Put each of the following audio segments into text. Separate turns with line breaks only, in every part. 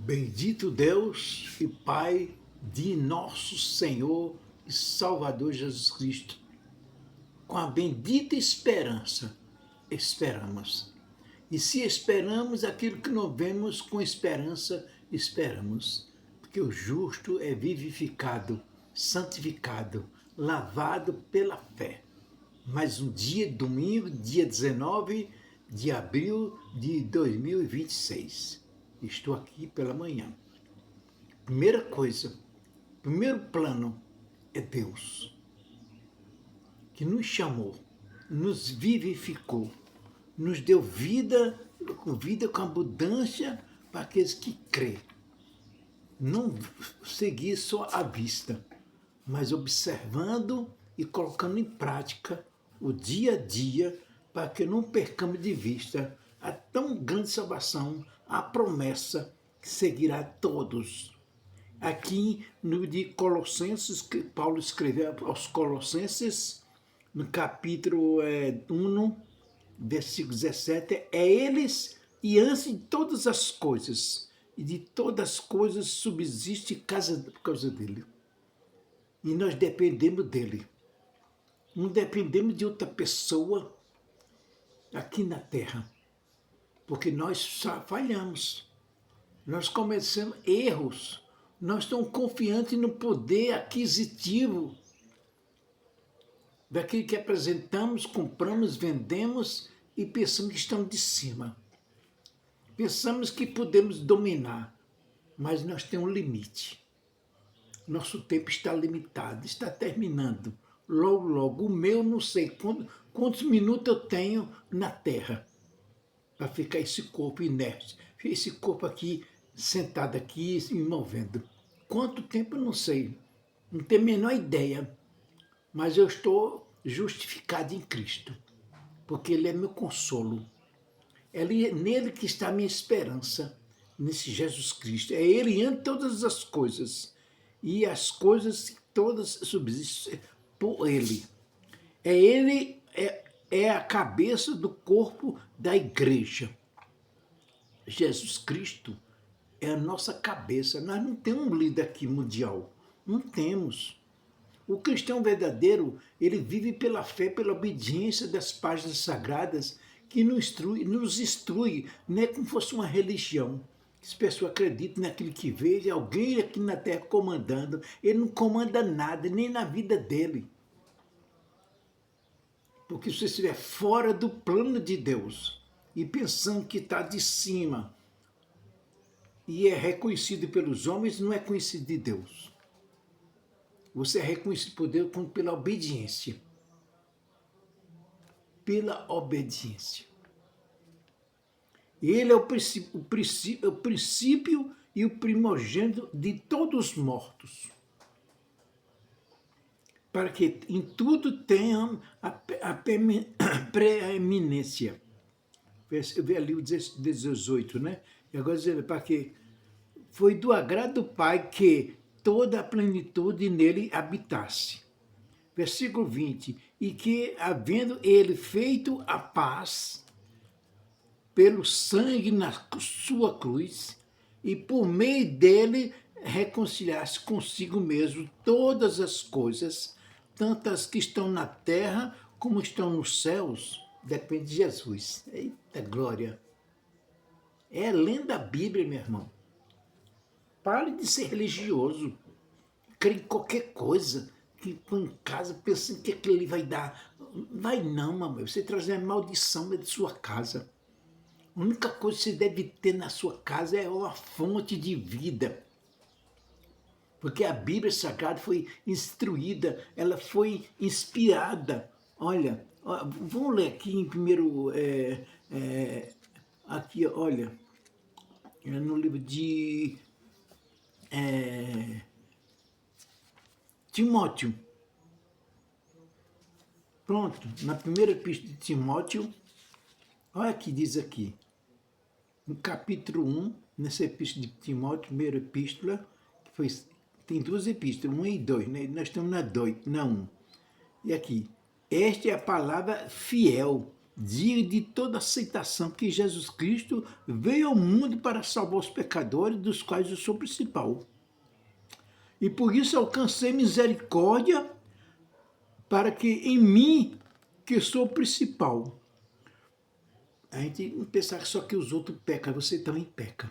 Bendito Deus e Pai de nosso Senhor e Salvador Jesus Cristo. Com a bendita esperança, esperamos. E se esperamos aquilo que não vemos, com esperança esperamos. Porque o justo é vivificado, santificado, lavado pela fé. Mais um dia, domingo, dia 19 de abril de 2026. Estou aqui pela manhã. Primeira coisa, primeiro plano é Deus, que nos chamou, nos vivificou, nos deu vida com abundância para aqueles que crêem. Não seguir só à vista, mas observando e colocando em prática o dia a dia, para que não percamos de vista a tão grande salvação, a promessa que seguirá a todos. Aqui no de Colossenses, que Paulo escreveu aos Colossenses, no capítulo 1, versículo 17, é eles e antes de todas as coisas, e de todas as coisas subsiste por causa dele. E nós dependemos dele. Não dependemos de outra pessoa aqui na terra, porque nós só falhamos. Nós cometemos erros. Nós estamos confiantes no poder aquisitivo daquilo que apresentamos, compramos, vendemos e pensamos que estamos de cima. Pensamos que podemos dominar, mas nós temos um limite. Nosso tempo está limitado, está terminando. Logo, logo, o meu não sei quantos minutos eu tenho na Terra para ficar esse corpo inerte, esse corpo aqui sentado aqui, me movendo. Quanto tempo eu não sei, não tenho a menor ideia, mas eu estou justificado em Cristo, porque Ele é meu consolo. É nele que está a minha esperança, nesse Jesus Cristo. É Ele antes de todas as coisas, e as coisas todas subsistem por Ele. Ele é a cabeça do corpo da igreja. Jesus Cristo é a nossa cabeça. Nós não temos um líder aqui mundial. Não temos. O cristão verdadeiro, ele vive pela fé, pela obediência das páginas sagradas que nos instrui, não é como se fosse uma religião. As pessoas acreditam naquilo que vê, alguém aqui na terra comandando. Ele não comanda nada, nem na vida dele. Porque se você estiver fora do plano de Deus e pensando que está de cima e é reconhecido pelos homens, não é conhecido de Deus. Você é reconhecido por Deus pela obediência. Pela obediência. Ele é o princípio e o primogênito de todos os mortos, para que em tudo tenham a preeminência. Eu vi ali o 18, né? E agora dizer, para que foi do agrado do Pai que toda a plenitude nele habitasse. Versículo 20, e que, havendo ele feito a paz pelo sangue na sua cruz, e por meio dele reconciliasse consigo mesmo todas as coisas, tanto as que estão na terra como estão nos céus, depende de Jesus. Eita glória! É lendo a Bíblia, meu irmão. Pare de ser religioso. Crê em qualquer coisa que põe em casa pensando que aquilo ali vai dar. Vai não, mamãe. Você trazer a maldição de sua casa. A única coisa que você deve ter na sua casa é uma fonte de vida. Porque a Bíblia Sagrada foi instruída, ela foi inspirada. Olha, vamos ler aqui em primeiro... aqui, olha, no livro de Timóteo. Pronto, na primeira epístola de Timóteo, olha o que diz aqui. No capítulo 1, nessa epístola de Timóteo, primeira epístola, que foi, tem duas epístolas, 1 e 2, né? Nós estamos na 1. E aqui, esta é a palavra fiel dia de toda aceitação que Jesus Cristo veio ao mundo para salvar os pecadores, dos quais eu sou principal. E por isso alcancei misericórdia para que em mim, que sou o principal. A gente não pensar só que os outros pecam, você também peca.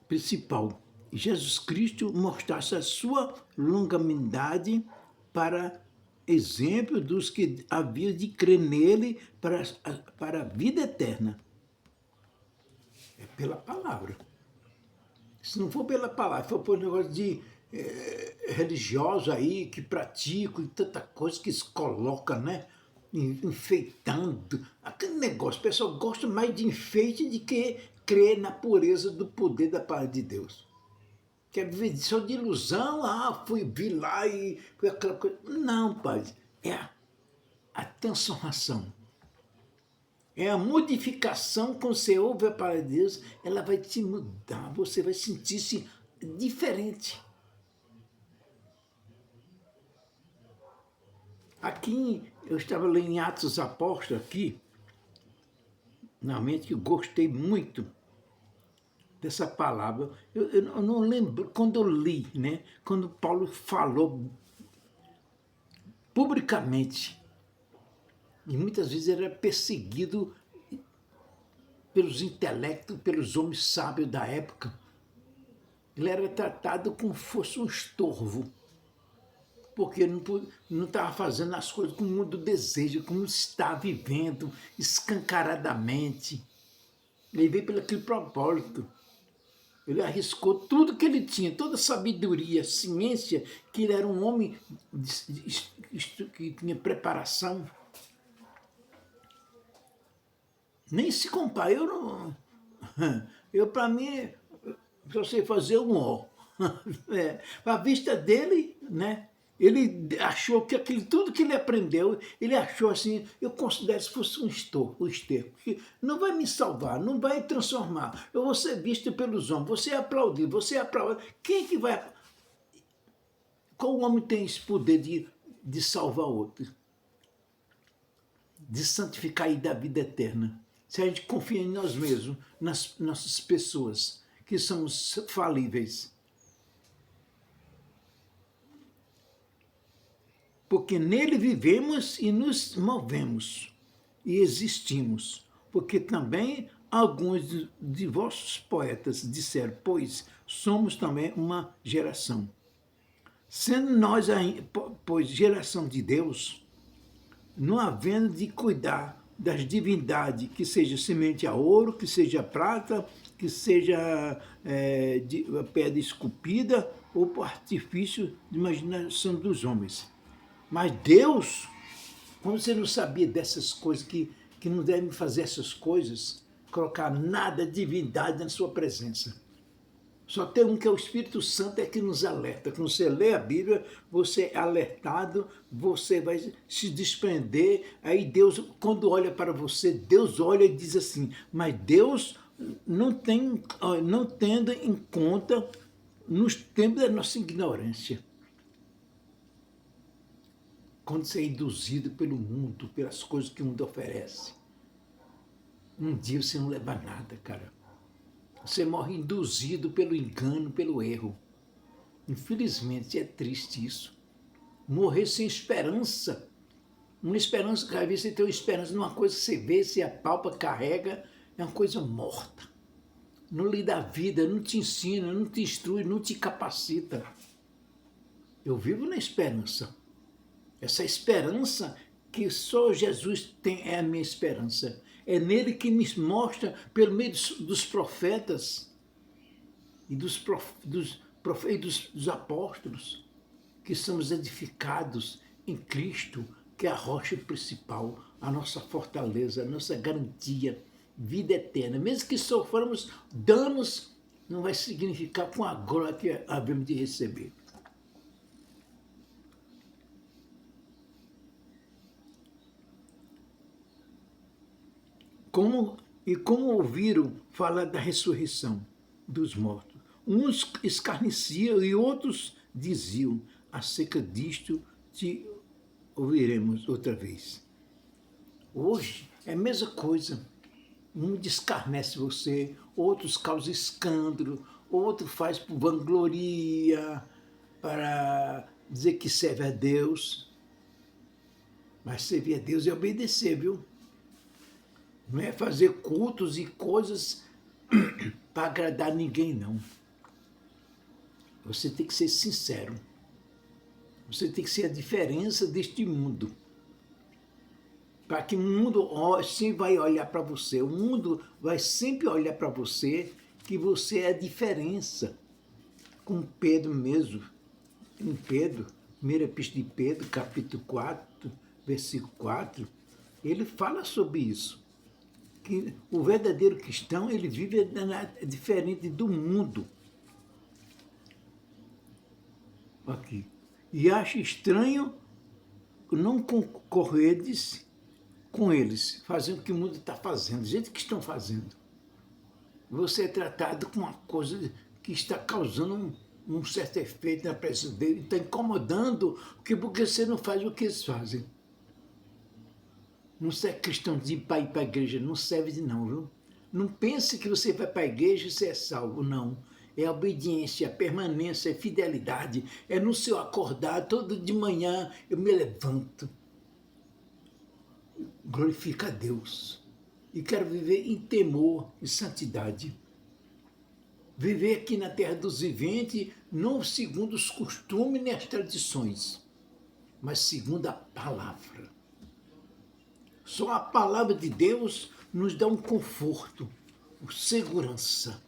Principal. Jesus Cristo mostrasse a sua longanimidade para exemplo dos que haviam de crer nele para a vida eterna. É pela palavra. Se não for pela palavra, for por um negócio de religioso aí, que praticam e tanta coisa que se coloca, né? Enfeitando. Aquele negócio, o pessoal gosta mais de enfeite do que crer na pureza do poder da palavra de Deus. Quer viver só de ilusão, vi lá e foi aquela coisa. Não, pai, é a transformação. É a modificação, quando você ouve a palavra de Deus, ela vai te mudar, você vai sentir-se diferente. Aqui, eu estava lendo em Atos dos Apóstolos, aqui, realmente que eu gostei muito dessa palavra. Eu não lembro quando eu li, né? Quando Paulo falou publicamente, e muitas vezes era perseguido pelos intelectos, pelos homens sábios da época. Ele era tratado como se fosse um estorvo, porque não estava fazendo as coisas como o mundo deseja, como está vivendo escancaradamente. Ele veio pelo aquele propósito. Ele arriscou tudo que ele tinha, toda a sabedoria, ciência, que ele era um homem que tinha preparação. Nem se compara. Eu para mim, só sei fazer um ó. A vista dele, né? Ele achou que tudo que ele aprendeu, ele achou assim, eu considero se fosse um esterco, que não vai me salvar, não vai transformar. Eu vou ser visto pelos homens, você é aplaudido, você é aplaudido. Quem é que vai... Qual homem tem esse poder de salvar outro? De santificar e dar vida eterna? Se a gente confia em nós mesmos, nas nossas pessoas, que somos falíveis. Porque nele vivemos e nos movemos e existimos. Porque também alguns de vossos poetas disseram, pois somos também uma geração. Sendo nós, pois, geração de Deus, não havendo de cuidar das divindades, que seja semente a ouro, que seja prata, que seja de pedra esculpida ou por artifício de imaginação dos homens. Mas Deus, como você não sabia dessas coisas, que não deve fazer essas coisas, colocar nada de divindade na sua presença. Só tem um que é o Espírito Santo, é que nos alerta. Quando você lê a Bíblia, você é alertado, você vai se desprender. Aí Deus, quando olha para você, Deus olha e diz assim, mas Deus não tendo em conta nos tempos da nossa ignorância. Quando você é induzido pelo mundo, pelas coisas que o mundo oferece, um dia você não leva nada, cara. Você morre induzido pelo engano, pelo erro. Infelizmente, é triste isso. Morrer sem esperança. Uma esperança, que às vezes você tem uma esperança numa coisa que você vê, você apalpa, carrega, é uma coisa morta. Não lhe dá vida, não te ensina, não te instrui, não te capacita. Eu vivo na esperança. Essa esperança que só Jesus tem é a minha esperança. É nele que me mostra, pelo meio dos profetas e dos apóstolos, que somos edificados em Cristo, que é a rocha principal, a nossa fortaleza, a nossa garantia, vida eterna. Mesmo que soframos danos, não vai significar com a glória que havemos de receber. Como ouviram falar da ressurreição dos mortos? Uns escarneciam e outros diziam, acerca disto te ouviremos outra vez. Hoje é a mesma coisa. Um descarnece você, outros causam escândalo, outro faz por vangloria, para dizer que serve a Deus. Mas servir a Deus é obedecer, viu? Não é fazer cultos e coisas para agradar ninguém, não. Você tem que ser sincero. Você tem que ser a diferença deste mundo. Para que o mundo sempre vai olhar para você. O mundo vai sempre olhar para você que você é a diferença. Com Pedro mesmo. Em Pedro, primeira epístola de Pedro, capítulo 4, versículo 4, ele fala sobre isso. Que o verdadeiro cristão, ele vive diferente do mundo. Aqui. E acha estranho não concorreres com eles, fazendo o que o mundo está fazendo, do jeito que estão fazendo. Você é tratado com uma coisa que está causando um certo efeito na presença dele, está incomodando, porque você não faz o que eles fazem. Não serve cristão de ir para a igreja, não serve de não, viu? Não pense que você vai para a igreja e você é salvo, não. É a obediência, a permanência, a fidelidade. É no seu acordar, todo de manhã eu me levanto. Glorifica a Deus. E quero viver em temor e santidade. Viver aqui na terra dos viventes, não segundo os costumes nem as tradições, mas segundo a palavra. Só a palavra de Deus nos dá um conforto, segurança,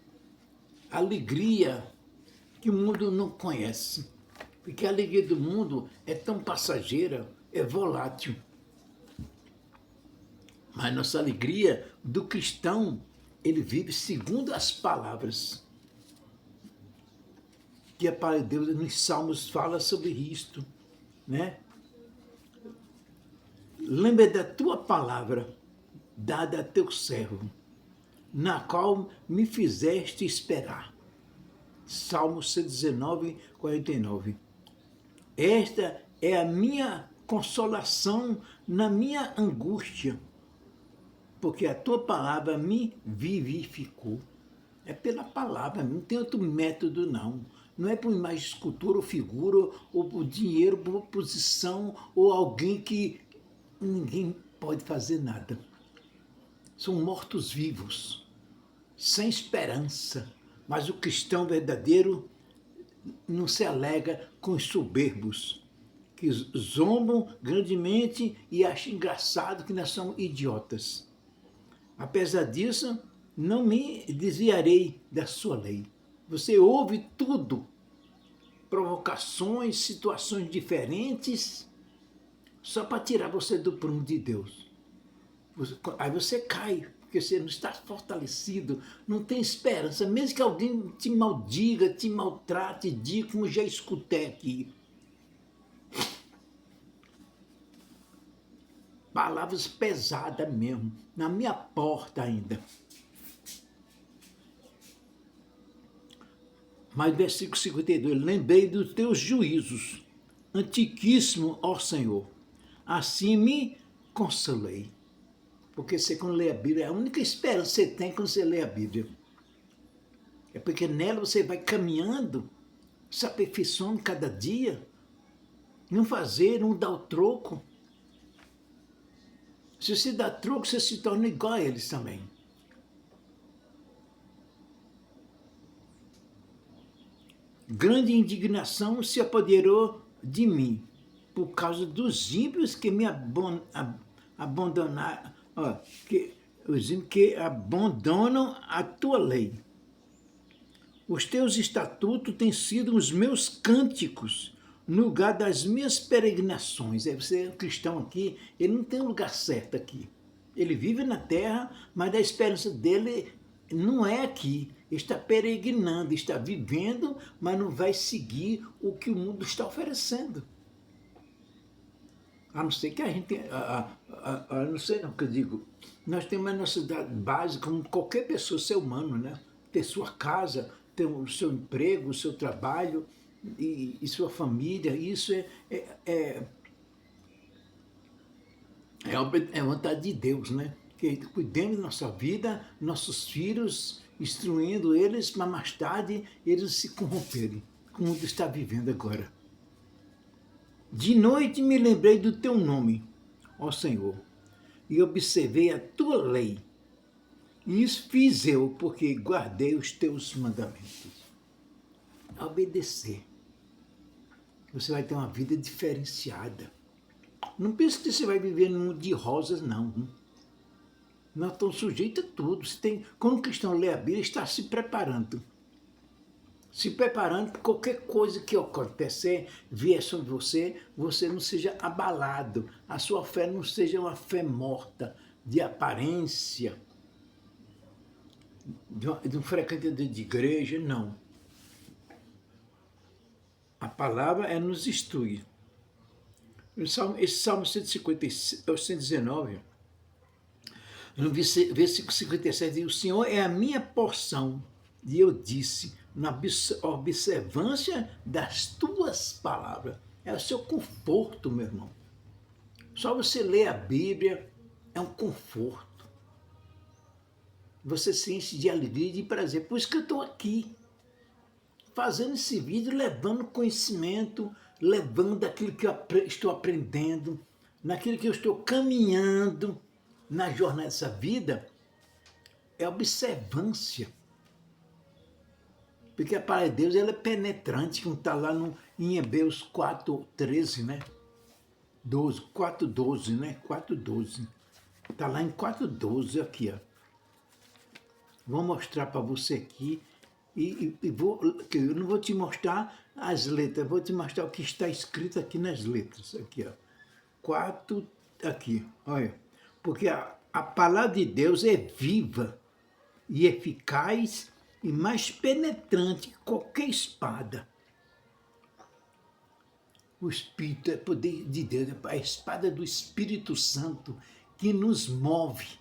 alegria que o mundo não conhece. Porque a alegria do mundo é tão passageira, é volátil. Mas nossa alegria do cristão, ele vive segundo as palavras. Que a palavra de Deus nos Salmos fala sobre isto, né? Lembra da tua palavra, dada a teu servo, na qual me fizeste esperar. Salmo 119, 49. Esta é a minha consolação na minha angústia, porque a tua palavra me vivificou. É pela palavra, não tem outro método, não. Não é por imagem, escultura ou figura, ou por dinheiro, por posição, ou alguém que ninguém pode fazer nada. São mortos-vivos, sem esperança. Mas o cristão verdadeiro não se alega com os soberbos, que zombam grandemente e acham engraçado que nós somos idiotas. Apesar disso, não me desviarei da sua lei. Você ouve tudo, provocações, situações diferentes, só para tirar você do prumo de Deus. Aí você cai, porque você não está fortalecido, não tem esperança, mesmo que alguém te maldiga, te maltrate, diga, como já escutei aqui. Palavras pesadas mesmo, na minha porta ainda. Mas versículo 52, lembrei dos teus juízos, antiquíssimo, ó Senhor, assim me consolei. Porque você, quando lê a Bíblia, a única esperança que você tem quando você lê a Bíblia. É porque nela você vai caminhando, se aperfeiçoando cada dia, não fazer, não dar o troco. Se você dá troco, você se torna igual a eles também. Grande indignação se apoderou de mim, por causa dos ímpios que me abandonaram, os ímpios que abandonam a tua lei. Os teus estatutos têm sido os meus cânticos, no lugar das minhas peregrinações. Você é um cristão aqui, ele não tem um lugar certo aqui. Ele vive na terra, mas a esperança dele não é aqui. Ele está peregrinando, está vivendo, mas não vai seguir o que o mundo está oferecendo. A não ser que a gente, não sei não que eu digo, nós temos a necessidade básica, como qualquer pessoa, ser humano, né? Ter sua casa, ter o seu emprego, o seu trabalho e sua família. Isso É a vontade de Deus, né? Que cuidemos da nossa vida, nossos filhos, instruindo eles para mais tarde eles se corromperem, como o mundo está vivendo agora. De noite me lembrei do teu nome, ó Senhor, e observei a tua lei. E isso fiz eu, porque guardei os teus mandamentos. A obedecer, você vai ter uma vida diferenciada. Não pense que você vai viver num mundo de rosas, não. Nós estamos sujeitos a tudo. Quando o cristão lê a Bíblia, está se preparando. Se preparando para qualquer coisa que acontecer, vier sobre você, você não seja abalado. A sua fé não seja uma fé morta, de aparência, de um frequentador de igreja, não. A palavra é nos instrui. Esse Salmo 119, no versículo 57, diz: o Senhor é a minha porção, e eu disse, na observância das tuas palavras. É o seu conforto, meu irmão. Só você ler a Bíblia é um conforto. Você se enche de alegria e de prazer. Por isso que eu estou aqui, fazendo esse vídeo, levando conhecimento, levando aquilo que eu estou aprendendo, naquilo que eu estou caminhando na jornada dessa vida, é observância. Porque a palavra de Deus ela é penetrante, como está lá em Hebreus 4:13, né? 4:12, né? 4:12. Está lá em 4:12 aqui, ó. Vou mostrar para você aqui, eu não vou te mostrar as letras, vou te mostrar o que está escrito aqui nas letras, aqui, ó. 4, aqui, olha. Porque a palavra de Deus é viva e eficaz e mais penetrante que qualquer espada. O Espírito é poder de Deus, é a espada do Espírito Santo que nos move.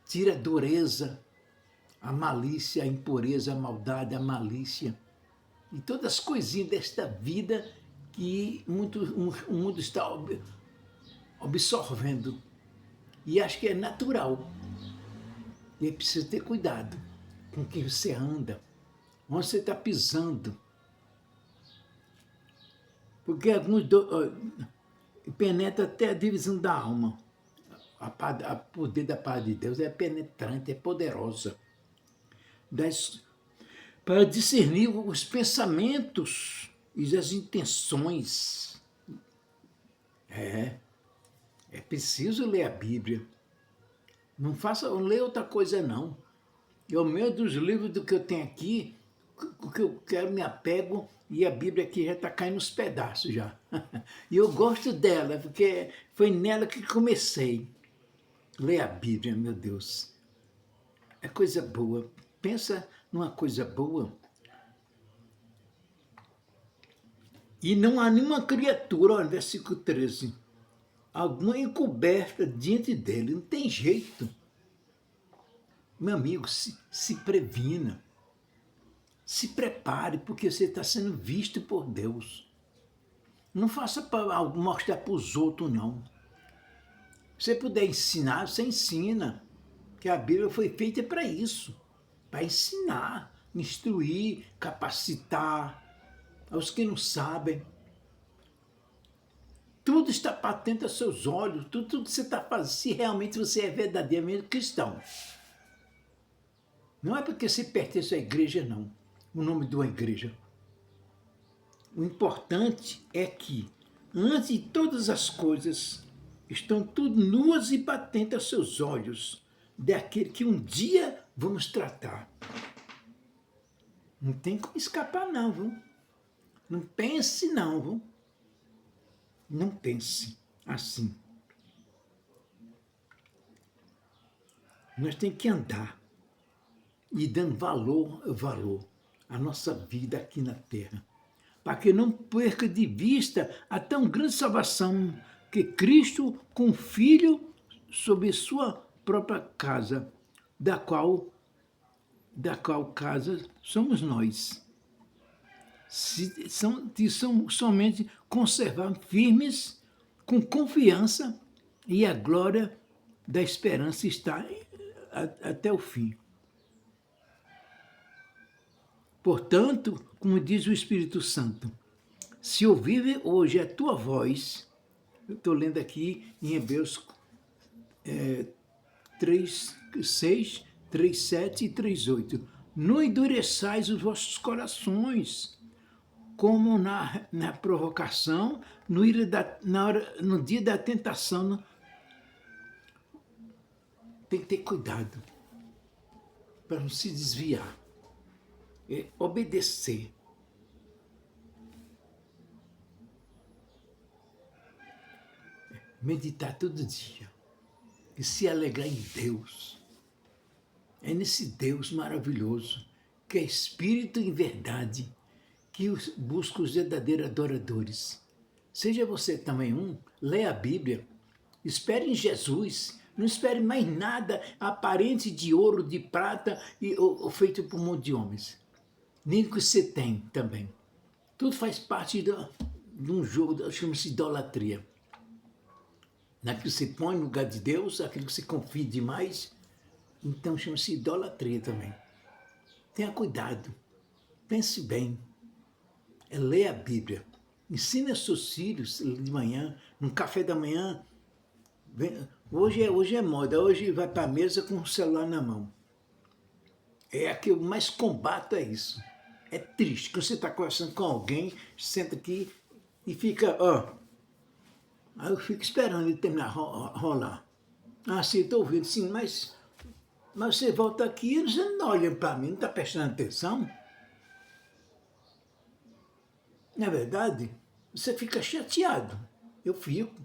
Tira a dureza, a malícia, a impureza, a maldade, a malícia e todas as coisinhas desta vida que o mundo está absorvendo. E acho que é natural. E é preciso ter cuidado com quem você anda, onde você está pisando. Porque alguns penetra até a divisão da alma. A poder da paz de Deus é penetrante, é poderosa. Para discernir os pensamentos e as intenções. É preciso ler a Bíblia. Não ler outra coisa, não. O meio dos livros do que eu tenho aqui, o que eu quero me apego, e a Bíblia aqui já está caindo nos pedaços já. E eu gosto dela, porque foi nela que comecei. Ler a Bíblia, meu Deus. É coisa boa. Pensa numa coisa boa. E não há nenhuma criatura, olha, versículo 13, alguma encoberta diante dele, não tem jeito. Meu amigo, se previna, se prepare, porque você está sendo visto por Deus. Não faça para mostrar para os outros, não. Se você puder ensinar, você ensina, que a Bíblia foi feita para isso, para ensinar, instruir, capacitar aos que não sabem. Tudo está patente aos seus olhos, tudo que você está fazendo, se realmente você é verdadeiramente cristão. Não é porque você pertence à igreja, não, o nome de uma igreja. O importante é que, antes de todas as coisas, estão tudo nuas e patentes aos seus olhos, daquele que um dia vamos tratar. Não tem como escapar, não, viu? Não pense, não, viu? Não pense assim. Nós temos que andar e dando valor à nossa vida aqui na Terra, para que não perca de vista a tão grande salvação que Cristo com o Filho sobre sua própria casa, da qual casa somos nós. São somente conservar firmes com confiança, e a glória da esperança está até o fim. Portanto, como diz o Espírito Santo, se ouvir hoje a tua voz, eu estou lendo aqui em Hebreus 3:6, 3:7 e 3:8. Não endureçais os vossos corações, como na provocação, no dia da tentação. Tem que ter cuidado para não se desviar. Obedecer. Meditar todo dia. E se alegrar em Deus. É nesse Deus maravilhoso, que é Espírito em verdade, que busca os verdadeiros adoradores. Seja você também um, leia a Bíblia, espere em Jesus, não espere mais nada aparente de ouro, de prata ou feito por um monte de homens. Nem o que você tem também. Tudo faz parte de um jogo, chama-se idolatria. Naquilo que você põe no lugar de Deus, aquilo que você confia demais, então chama-se idolatria também. Tenha cuidado, pense bem, leia a Bíblia, ensine aos seus filhos de manhã, no café da manhã. Hoje é moda, hoje vai para a mesa com o celular na mão. É a que eu mais combato, é isso. É triste, quando você está conversando com alguém, senta aqui e fica, aí eu fico esperando ele terminar rolar. Ah, sim, estou ouvindo, sim, mas você volta aqui e você não olha para mim, não está prestando atenção. Não é verdade? Você fica chateado. Eu fico.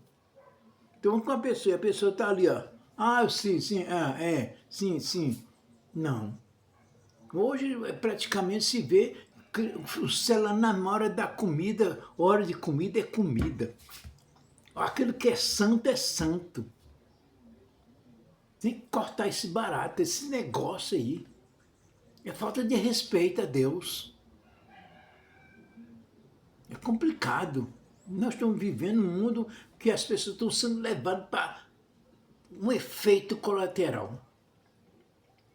Então, com a pessoa está ali, sim, sim. Não. Hoje, praticamente, se vê que o celular na hora da comida, hora de comida é comida. Aquilo que é santo é santo. Tem que cortar esse barato, esse negócio aí. É falta de respeito a Deus. É complicado. Nós estamos vivendo um mundo que as pessoas estão sendo levadas para um efeito colateral.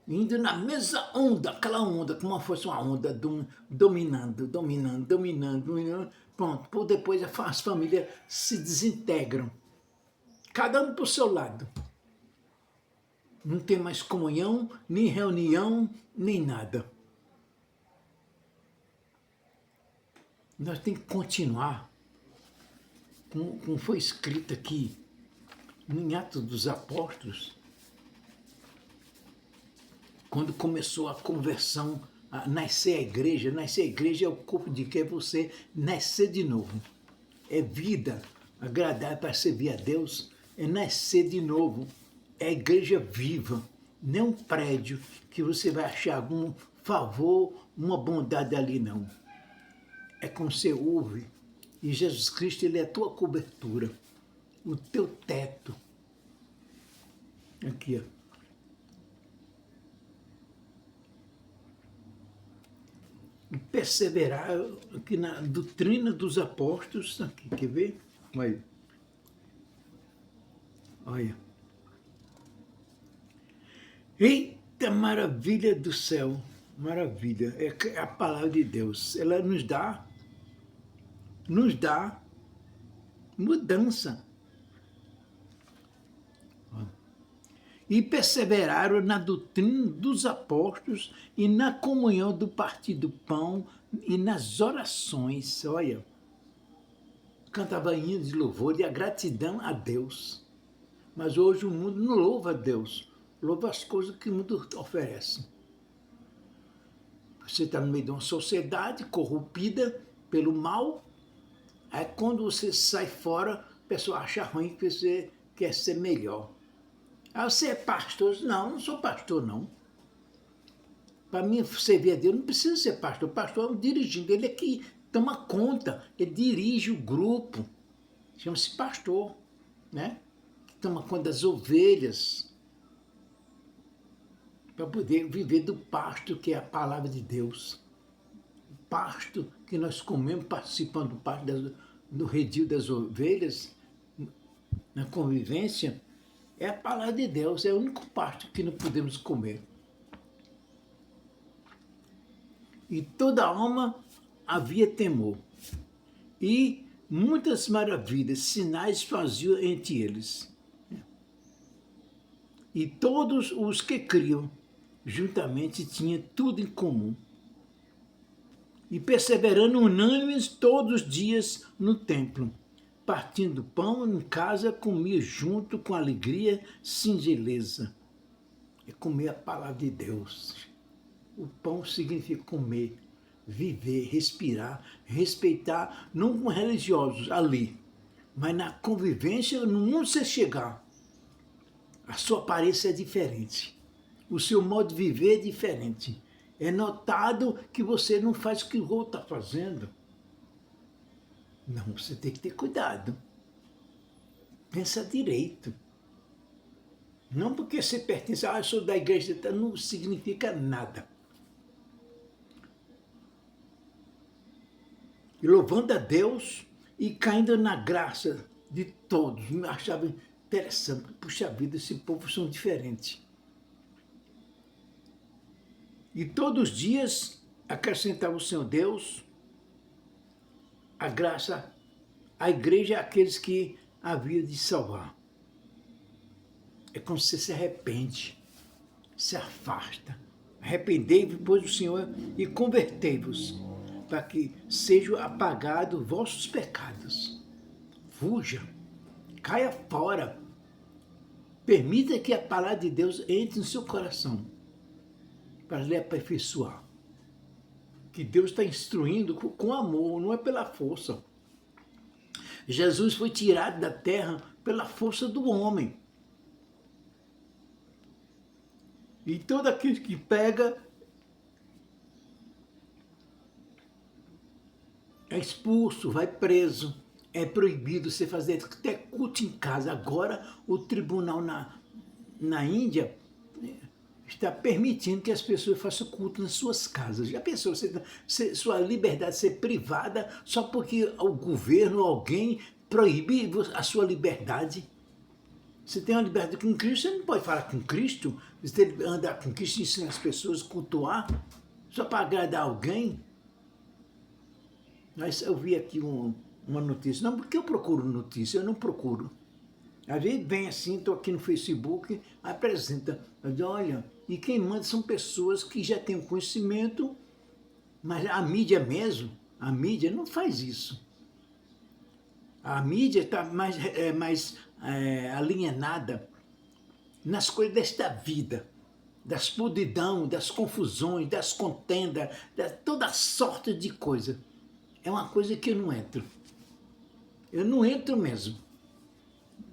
Indo na mesma onda, aquela onda, como se fosse uma onda dominando. Pronto, por depois as famílias se desintegram. Cada um para o seu lado. Não tem mais comunhão, nem reunião, nem nada. Nós temos que continuar, como foi escrito aqui, em Atos dos Apóstolos, quando começou a conversão, a nascer a igreja é o corpo de que é você nascer de novo. É vida agradável para servir a Deus, é nascer de novo. É a igreja viva, não é um prédio que você vai achar algum favor, uma bondade ali, não. É como você ouve, e Jesus Cristo, ele é a tua cobertura, o teu teto. Aqui, E perseverar aqui na doutrina dos apóstolos, aqui, quer ver? Olha. Eita maravilha do céu, maravilha, é a palavra de Deus, ela nos dá mudança. E perseveraram na doutrina dos apóstolos e na comunhão do partir do pão e nas orações, olha, cantava hinos de louvor e a gratidão a Deus. Mas hoje o mundo não louva a Deus, louva as coisas que o mundo oferece. Você está no meio de uma sociedade corrompida pelo mal, aí quando você sai fora, a pessoa acha ruim que você quer ser melhor. Aí você é pastor? Não sou pastor, não. Para mim servir a Deus não precisa ser pastor. O pastor é um dirigente, ele é que toma conta, ele dirige o grupo. Chama-se pastor, né? Que toma conta das ovelhas, para poder viver do pasto que é a palavra de Deus. O pasto que nós comemos, participando do pasto do redil das ovelhas, na convivência, é a palavra de Deus, é o único pasto que não podemos comer. E toda alma havia temor. E muitas maravilhas, sinais faziam entre eles. E todos os que criam juntamente tinham tudo em comum. E perseverando unânimes todos os dias no templo, partindo pão em casa, comia junto com alegria, singeleza. É comer a palavra de Deus. O pão significa comer, viver, respirar, respeitar, não com religiosos ali, mas na convivência, no mundo você chegar, a sua aparência é diferente, o seu modo de viver é diferente. É notado que você não faz o que o outro está fazendo. Não, você tem que ter cuidado. Pensa direito. Não porque você pertence, eu sou da igreja, não significa nada. E louvando a Deus e caindo na graça de todos. Me achava interessante. Puxa vida, esse povo são diferentes. E todos os dias acrescentava o Senhor Deus a graça, a igreja, àqueles que havia de salvar. É como se você se arrepende, se afasta. Arrependei-vos, pois, do Senhor, e convertei-vos, para que sejam apagados vossos pecados. Fuja, caia fora. Permita que a palavra de Deus entre no seu coração, para lhe aperfeiçoar. Que Deus está instruindo com amor, não é pela força. Jesus foi tirado da terra pela força do homem. E todo aquele que pega é expulso, vai preso. É proibido você fazer até culto em casa. Agora o tribunal na Índia está permitindo que as pessoas façam culto nas suas casas. Já pensou, sua liberdade ser privada só porque o governo, alguém, proíbe a sua liberdade? Você tem uma liberdade com Cristo, você não pode falar com Cristo, você tem que andar com Cristo e ensinar as pessoas a cultuar, só para agradar alguém. Mas eu vi aqui uma notícia, não, porque eu procuro notícia, eu não procuro. Às vezes vem assim, estou aqui no Facebook, apresenta, olha, e quem manda são pessoas que já têm conhecimento, mas a mídia mesmo, a mídia não faz isso. A mídia está mais alienada nas coisas desta vida, das podridão, das confusões, das contendas, de toda sorte de coisa. É uma coisa que eu não entro. Eu não entro mesmo.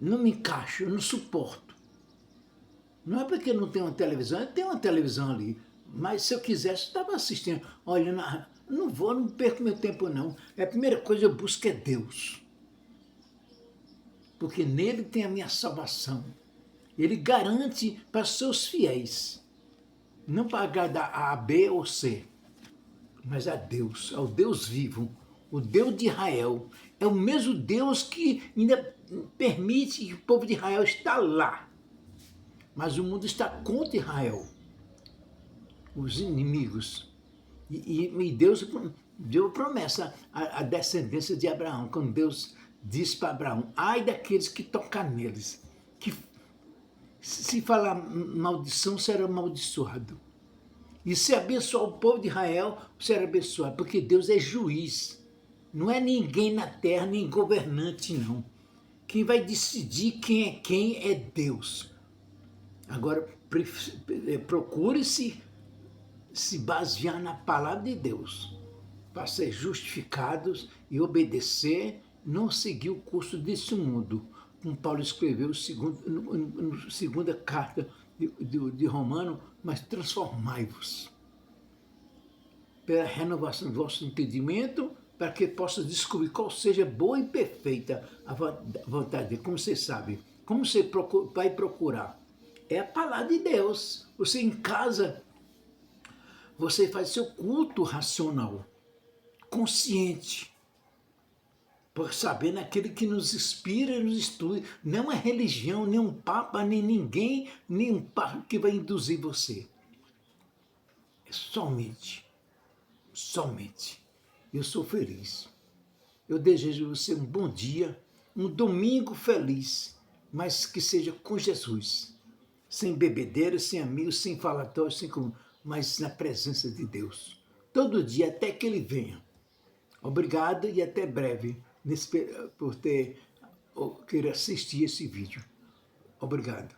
Não me encaixo, eu não suporto. Não é porque eu não tenho uma televisão, eu tenho uma televisão ali. Mas se eu quisesse, eu estava assistindo. Olha, não perco meu tempo não. A primeira coisa que eu busco é Deus. Porque nele tem a minha salvação. Ele garante para os seus fiéis. Não para agradar a B ou C, mas a Deus, ao Deus vivo, o Deus de Israel. É o mesmo Deus que ainda permite que o povo de Israel está lá. Mas o mundo está contra Israel, os inimigos. E Deus deu promessa à descendência de Abraão, quando Deus disse para Abraão, ai daqueles que tocar neles, que se falar maldição, será amaldiçoado. E se abençoar o povo de Israel, será abençoado, porque Deus é juiz. Não é ninguém na terra, nem governante, não. Quem vai decidir quem é Deus. Agora, procure-se se basear na palavra de Deus, para ser justificados e obedecer, não seguir o curso desse mundo. Como Paulo escreveu na segunda carta de Romano, mas transformai-vos pela renovação do vosso entendimento, para que possa descobrir qual seja boa e perfeita a vontade de Deus. Como você sabe, como você vai procurar? É a palavra de Deus. Você em casa, você faz seu culto racional, consciente, por sabendo aquele que nos inspira e nos instrui. Não é religião, nem um papa, nem ninguém, nem um papa que vai induzir você. É somente. Eu sou feliz. Eu desejo a você um bom dia, um domingo feliz, mas que seja com Jesus. Sem bebedeira, sem amigos, sem falatório, mas na presença de Deus. Todo dia, até que Ele venha. Obrigado e até breve por querer assistir esse vídeo. Obrigado.